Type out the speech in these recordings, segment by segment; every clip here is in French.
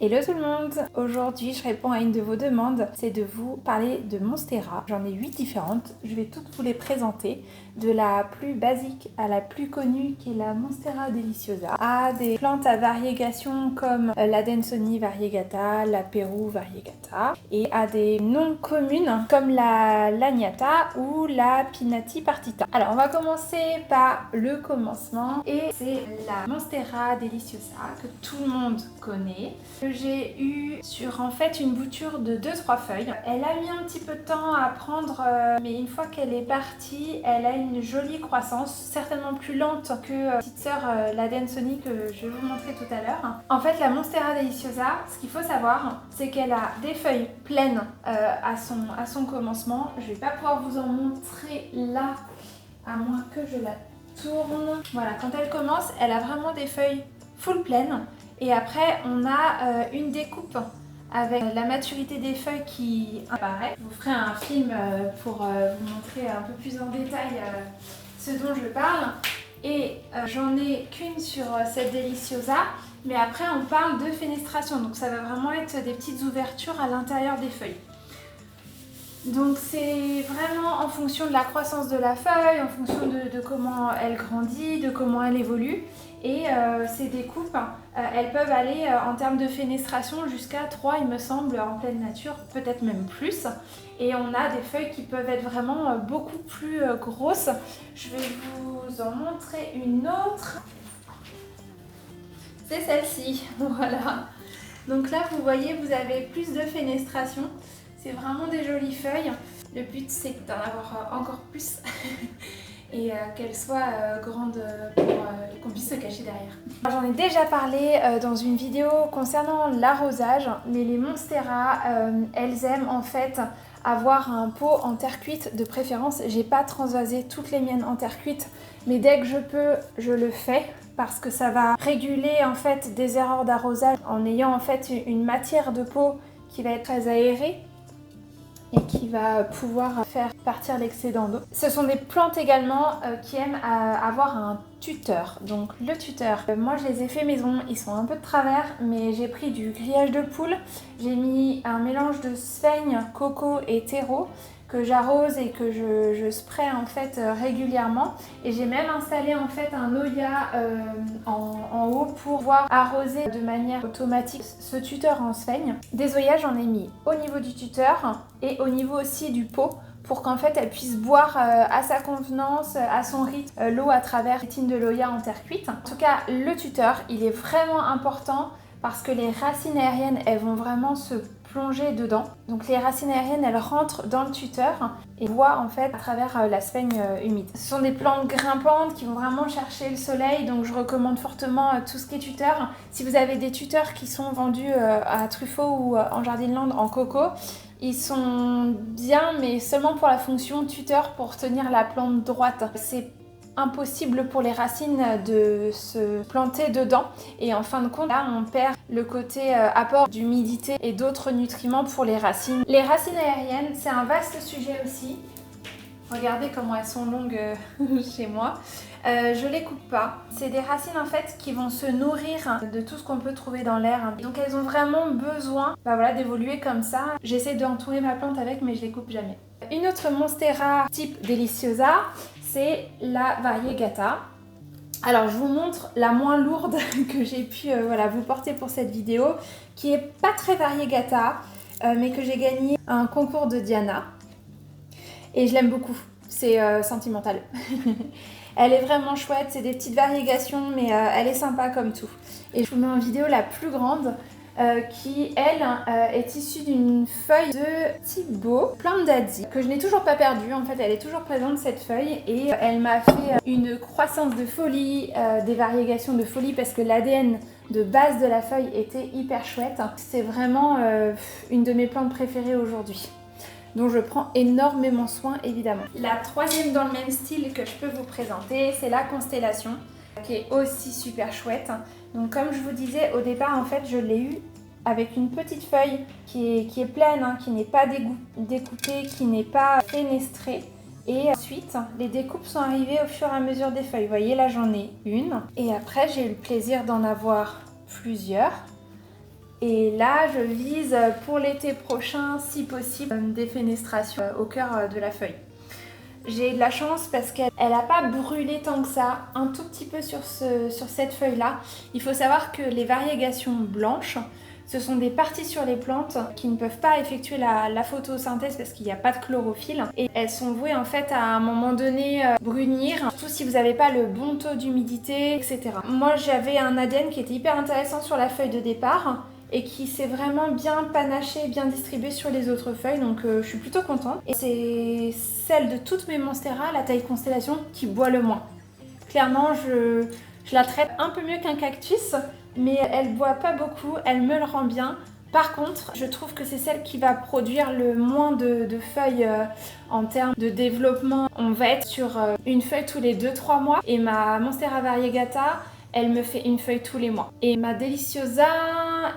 Hello tout le monde! Aujourd'hui je réponds à une de vos demandes, c'est de vous parler de Monstera. J'en ai 8 différentes, je vais toutes vous les présenter, de la plus basique à la plus connue qui est la Monstera deliciosa, à des plantes à variegation comme la Densoni variegata, la Peru variegata, et à des noms communes comme la Lagnata ou la Pinati partita. Alors on va commencer par le commencement et c'est la Monstera deliciosa que tout le monde connaît. J'ai eu sur en fait une bouture de 2-3 feuilles. Elle a mis un petit peu de temps à prendre, mais une fois qu'elle est partie, elle a une jolie croissance, certainement plus lente que petite sœur la Densoni que je vais vous montrer tout à l'heure. En fait, la Monstera deliciosa, ce qu'il faut savoir, c'est qu'elle a des feuilles pleines à son commencement. Je vais pas pouvoir vous en montrer là, à moins que je la tourne. Voilà, quand elle commence, elle a vraiment des feuilles full pleines. Et après, on a une découpe avec la maturité des feuilles qui apparaît. Je vous ferai un film pour vous montrer un peu plus en détail ce dont je parle. Et j'en ai qu'une sur cette deliciosa, mais après on parle de fenestration. Donc ça va vraiment être des petites ouvertures à l'intérieur des feuilles. Donc c'est vraiment en fonction de la croissance de la feuille, en fonction de comment elle grandit, de comment elle évolue. Et ces découpes, elles peuvent aller en termes de fenestration jusqu'à 3 il me semble en pleine nature, peut-être même plus. Et on a des feuilles qui peuvent être vraiment beaucoup plus grosses. Je vais vous en montrer une autre. C'est celle-ci, voilà. Donc là vous voyez, vous avez plus de fenestration. C'est vraiment des jolies feuilles. Le but c'est d'en avoir encore plus et qu'elles soient grandes pour qu'on puisse se cacher derrière. J'en ai déjà parlé dans une vidéo concernant l'arrosage, mais les Monstera, elles aiment en fait avoir un pot en terre cuite de préférence. J'ai pas transvasé toutes les miennes en terre cuite, mais dès que je peux, je le fais parce que ça va réguler en fait des erreurs d'arrosage en ayant en fait une matière de pot qui va être très aérée et qui va pouvoir faire partir l'excédent d'eau. Ce sont des plantes également qui aiment avoir un tuteur. Donc le tuteur, moi je les ai fait maison, ils sont un peu de travers, mais j'ai pris du grillage de poule, j'ai mis un mélange de sphaigne, coco et terreau que j'arrose et que je spray en fait régulièrement, et j'ai même installé en fait un Oya en haut pour pouvoir arroser de manière automatique ce tuteur en sphaigne. Des Oyas j'en ai mis au niveau du tuteur et au niveau aussi du pot pour qu'en fait elle puisse boire à sa convenance, à son rythme, l'eau à travers les tines de l'Oya en terre cuite. En tout cas le tuteur il est vraiment important parce que les racines aériennes elles vont vraiment se plonger dedans. Donc les racines aériennes elles rentrent dans le tuteur et voient en fait à travers la sphaigne humide. Ce sont des plantes grimpantes qui vont vraiment chercher le soleil, donc je recommande fortement tout ce qui est tuteur. Si vous avez des tuteurs qui sont vendus à Truffaut ou en Jardinland en coco, ils sont bien mais seulement pour la fonction tuteur pour tenir la plante droite. C'est impossible pour les racines de se planter dedans et en fin de compte là on perd le côté apport d'humidité et d'autres nutriments pour les racines. Les racines aériennes c'est un vaste sujet aussi. Regardez comment elles sont longues chez moi. Je les coupe pas. C'est des racines en fait qui vont se nourrir de tout ce qu'on peut trouver dans l'air. Donc elles ont vraiment besoin voilà, d'évoluer comme ça. J'essaie d'entourer ma plante avec mais je les coupe jamais. Une autre Monstera type deliciosa, c'est la variegata. Alors je vous montre la moins lourde que j'ai pu voilà, vous porter pour cette vidéo, qui est pas très variegata, mais que j'ai gagné un concours de Diana. Et je l'aime beaucoup, c'est sentimental. Elle est vraiment chouette, c'est des petites variegations, mais elle est sympa comme tout. Et je vous mets en vidéo la plus grande, qui elle est issue d'une feuille de Thibaut, plante d'Asie, que je n'ai toujours pas perdue. En fait elle est toujours présente cette feuille et elle m'a fait une croissance de folie, des variegations de folie parce que l'ADN de base de la feuille était hyper chouette. C'est vraiment une de mes plantes préférées aujourd'hui, dont je prends énormément soin évidemment. La troisième dans le même style que je peux vous présenter, c'est la Constellation, qui est aussi super chouette. Donc comme je vous disais au départ, en fait je l'ai eu avec une petite feuille qui est pleine, hein, qui n'est pas découpée, qui n'est pas fenestrée. Et ensuite, les découpes sont arrivées au fur et à mesure des feuilles. Vous voyez, là j'en ai une. Et après, j'ai eu le plaisir d'en avoir plusieurs. Et là, je vise pour l'été prochain, si possible, une défenestration au cœur de la feuille. J'ai de la chance parce qu'elle n'a pas brûlé tant que ça, un tout petit peu sur cette feuille-là. Il faut savoir que les variégations blanches, ce sont des parties sur les plantes qui ne peuvent pas effectuer la photosynthèse parce qu'il n'y a pas de chlorophylle. Et elles sont vouées en fait à un moment donné brunir, surtout si vous n'avez pas le bon taux d'humidité, etc. Moi j'avais un ADN qui était hyper intéressant sur la feuille de départ et qui s'est vraiment bien panaché, bien distribué sur les autres feuilles, donc je suis plutôt contente. Et c'est celle de toutes mes monstera, la taille constellation, qui boit le moins. Clairement, je la traite un peu mieux qu'un cactus, mais elle boit pas beaucoup, elle me le rend bien. Par contre, je trouve que c'est celle qui va produire le moins de feuilles en termes de développement. On va être sur une feuille tous les 2-3 mois, et ma Monstera variegata, elle me fait une feuille tous les mois. Et ma Deliciosa,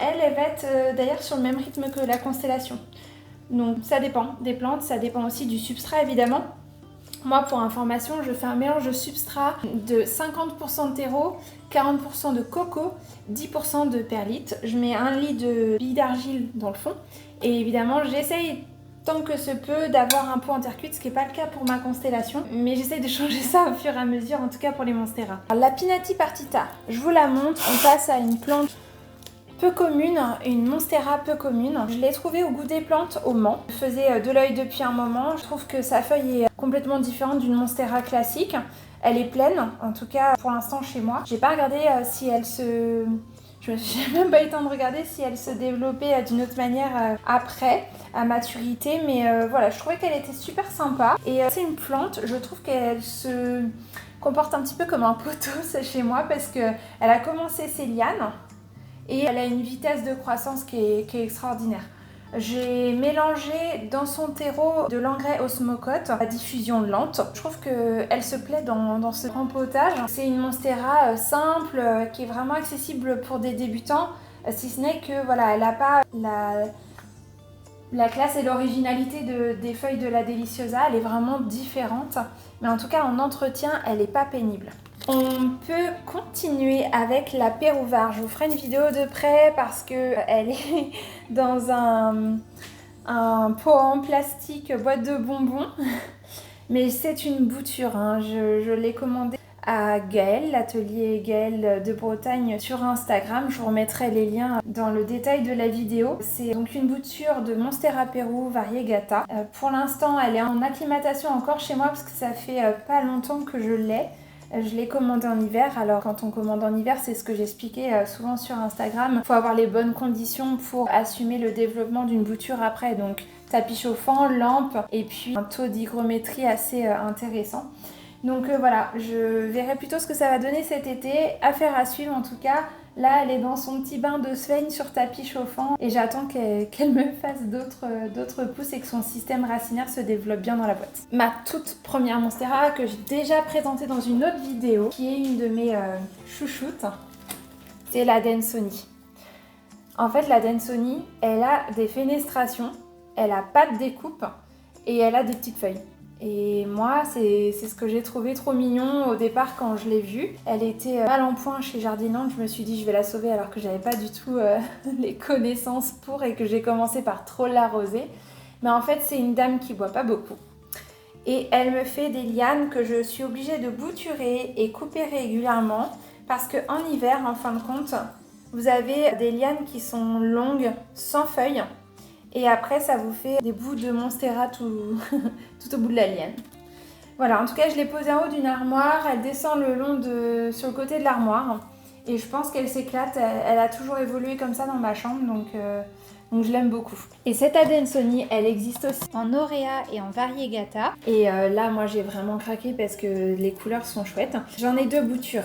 elle va être d'ailleurs sur le même rythme que la constellation. Donc ça dépend des plantes, ça dépend aussi du substrat évidemment. Moi, pour information, je fais un mélange de substrat de 50% de terreau, 40% de coco, 10% de perlite. Je mets 1 lit de billes d'argile dans le fond. Et évidemment, j'essaye tant que se peut d'avoir un pot en terre cuite, ce qui n'est pas le cas pour ma constellation. Mais j'essaye de changer ça au fur et à mesure, en tout cas pour les monstera. La Pinati partita, je vous la montre. On passe à une plante peu commune, une monstera peu commune. Je l'ai trouvée au goût des plantes au Mans. Je faisais de l'œil depuis un moment. Je trouve que sa feuille est complètement différente d'une monstera classique. Elle est pleine, en tout cas pour l'instant chez moi. J'ai pas regardé si elle se... J'ai même pas eu le temps de regarder si elle se développait d'une autre manière après, à maturité. Mais voilà, je trouvais qu'elle était super sympa. Et c'est une plante, je trouve qu'elle se comporte un petit peu comme un pothos chez moi parce qu'elle a commencé ses lianes. Et elle a une vitesse de croissance qui est extraordinaire. J'ai mélangé dans son terreau de l'engrais osmocote à diffusion lente. Je trouve qu'elle se plaît dans ce grand potage. C'est une monstera simple qui est vraiment accessible pour des débutants, si ce n'est que voilà, elle n'a pas la classe et l'originalité des feuilles de la Deliciosa. Elle est vraiment différente, mais en tout cas en entretien, elle n'est pas pénible. On peut continuer avec la Pérouvar. Je vous ferai une vidéo de près parce qu'elle est dans un pot en plastique, boîte de bonbons. Mais c'est une bouture, hein. Je l'ai commandée à Gaëlle, l'atelier Gaëlle de Bretagne sur Instagram. Je vous remettrai les liens dans le détail de la vidéo. C'est donc une bouture de Monstera Peru variegata. Pour l'instant, elle est en acclimatation encore chez moi parce que ça fait pas longtemps que je l'ai. Je l'ai commandé en hiver. Alors quand on commande en hiver, c'est ce que j'expliquais souvent sur Instagram. Il faut avoir les bonnes conditions pour assumer le développement d'une bouture après. Donc tapis chauffant, lampe et puis un taux d'hygrométrie assez intéressant. Donc voilà, je verrai plutôt ce que ça va donner cet été. Affaire à suivre en tout cas. Là, elle est dans son petit bain de Svein sur tapis chauffant et j'attends qu'elle me fasse d'autres pousses et que son système racinaire se développe bien dans la boîte. Ma toute première monstera que j'ai déjà présentée dans une autre vidéo, qui est une de mes chouchoutes, c'est la Densoni. En fait, la Densoni, elle a des fenestrations, elle a pas de découpe et elle a des petites feuilles. Et moi, c'est ce que j'ai trouvé trop mignon au départ quand je l'ai vue. Elle était mal en point chez Jardinante. Je me suis dit je vais la sauver alors que j'avais pas du tout les connaissances pour et que j'ai commencé par trop l'arroser. Mais en fait, c'est une dame qui boit pas beaucoup. Et elle me fait des lianes que je suis obligée de bouturer et couper régulièrement parce qu'en hiver, en fin de compte, vous avez des lianes qui sont longues, sans feuilles. Et après, ça vous fait des bouts de monstera tout au bout de la liane. Voilà, en tout cas, je l'ai posée en haut d'une armoire. Elle descend le long sur le côté de l'armoire. Et je pense qu'elle s'éclate. Elle a toujours évolué comme ça dans ma chambre. Donc je l'aime beaucoup. Et cette Adansonii, elle existe aussi en auréa et en variegata. Et là, moi, j'ai vraiment craqué parce que les couleurs sont chouettes. J'en ai 2 boutures.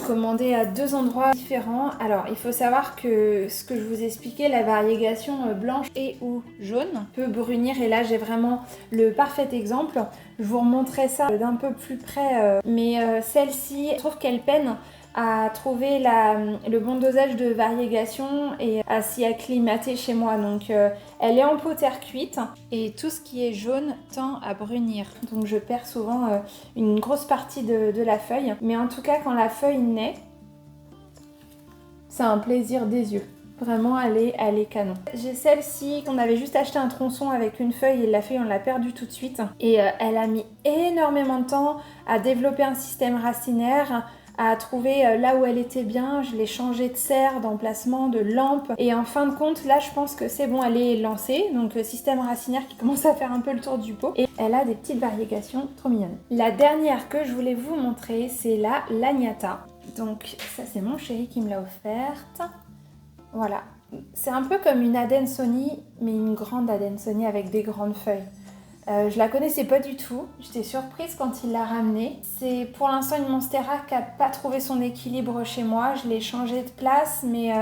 Commandé à 2 endroits différents. Alors il faut savoir que ce que je vous expliquais, la variégation blanche et ou jaune peut brunir et là j'ai vraiment le parfait exemple. Je vous remontrerai ça d'un peu plus près mais celle-ci, je trouve qu'elle peine à trouver le bon dosage de variégation et à s'y acclimater chez moi. Donc elle est en pot terre cuite et tout ce qui est jaune tend à brunir. Donc je perds souvent une grosse partie de la feuille. Mais en tout cas quand la feuille naît, c'est un plaisir des yeux. Vraiment, elle est canon. J'ai celle-ci qu'on avait juste acheté un tronçon avec une feuille et la feuille on l'a perdue tout de suite. Et elle a mis énormément de temps à développer un système racinaire, à trouver là où elle était bien. Je l'ai changé de serre, d'emplacement, de lampe. Et en fin de compte, là je pense que c'est bon, elle est lancée. Donc système racinaire qui commence à faire un peu le tour du pot. Et elle a des petites variégations trop mignonnes. La dernière que je voulais vous montrer, c'est la Lagnata. Donc ça c'est mon chéri qui me l'a offerte. Voilà, c'est un peu comme une Adansonii, mais une grande Adansonii avec des grandes feuilles. Je la connaissais pas du tout, j'étais surprise quand il l'a ramenée. C'est pour l'instant une Monstera qui n'a pas trouvé son équilibre chez moi. Je l'ai changée de place, mais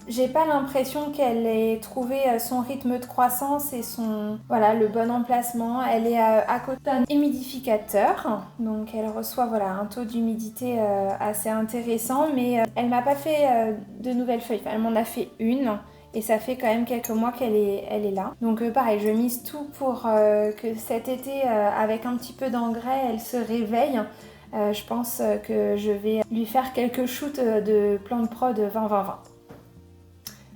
j'ai pas l'impression qu'elle ait trouvé son rythme de croissance et le bon emplacement. Elle est à côté d'un humidificateur, donc elle reçoit un taux d'humidité assez intéressant, mais elle m'a pas fait de nouvelles feuilles. Enfin, elle m'en a fait une. Et ça fait quand même quelques mois qu'elle est là. Donc pareil, je mise tout pour que cet été, avec un petit peu d'engrais, elle se réveille. Je pense que je vais lui faire quelques shoots de Plant Prod 20-20-20.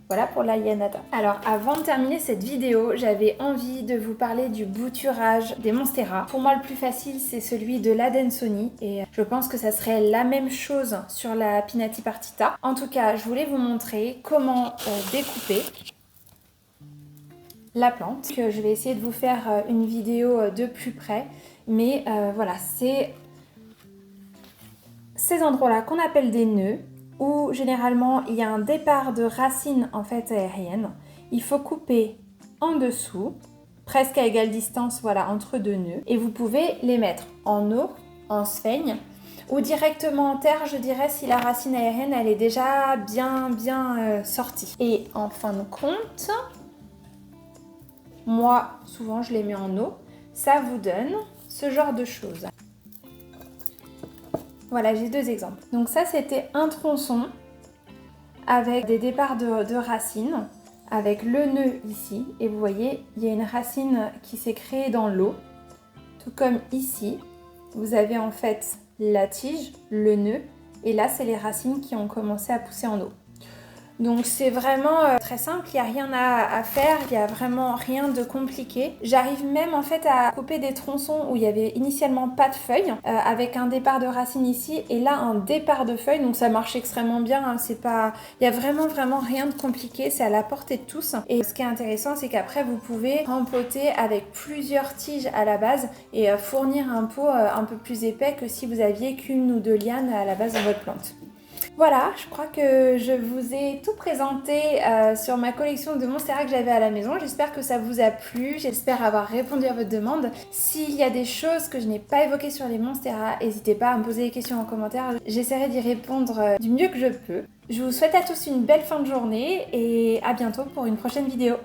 Voilà pour la Lagnata. Alors avant de terminer cette vidéo, j'avais envie de vous parler du bouturage des Monstera. Pour moi le plus facile c'est celui de l'Adansonii et je pense que ça serait la même chose sur la Pinati Partita. En tout cas, je voulais vous montrer comment découper la plante. Je vais essayer de vous faire une vidéo de plus près, mais voilà, c'est ces endroits-là qu'on appelle des nœuds, où généralement il y a un départ de racines en fait aériennes. Il faut couper en dessous, presque à égale distance entre deux nœuds, et vous pouvez les mettre en eau, en sphaigne, ou directement en terre, je dirais, si la racine aérienne elle est déjà bien sortie. Et en fin de compte, moi souvent je les mets en eau, ça vous donne ce genre de choses. Voilà, j'ai deux exemples. Donc ça, c'était un tronçon avec des départs de racines, avec le nœud ici. Et vous voyez, il y a une racine qui s'est créée dans l'eau. Tout comme ici, vous avez en fait la tige, le nœud. Et là, c'est les racines qui ont commencé à pousser en eau. Donc c'est vraiment très simple, il n'y a rien à faire, il n'y a vraiment rien de compliqué. J'arrive même en fait à couper des tronçons où il y avait initialement pas de feuilles, avec un départ de racines ici et là un départ de feuilles, donc ça marche extrêmement bien, hein. C'est pas... Il n'y a vraiment rien de compliqué, c'est à la portée de tous. Et ce qui est intéressant, c'est qu'après vous pouvez rempoter avec plusieurs tiges à la base et fournir un pot un peu plus épais que si vous aviez qu'une ou deux lianes à la base de votre plante. Voilà, je crois que je vous ai tout présenté sur ma collection de Monstera que j'avais à la maison. J'espère que ça vous a plu, j'espère avoir répondu à votre demande. S'il y a des choses que je n'ai pas évoquées sur les Monstera, n'hésitez pas à me poser des questions en commentaire. J'essaierai d'y répondre du mieux que je peux. Je vous souhaite à tous une belle fin de journée et à bientôt pour une prochaine vidéo.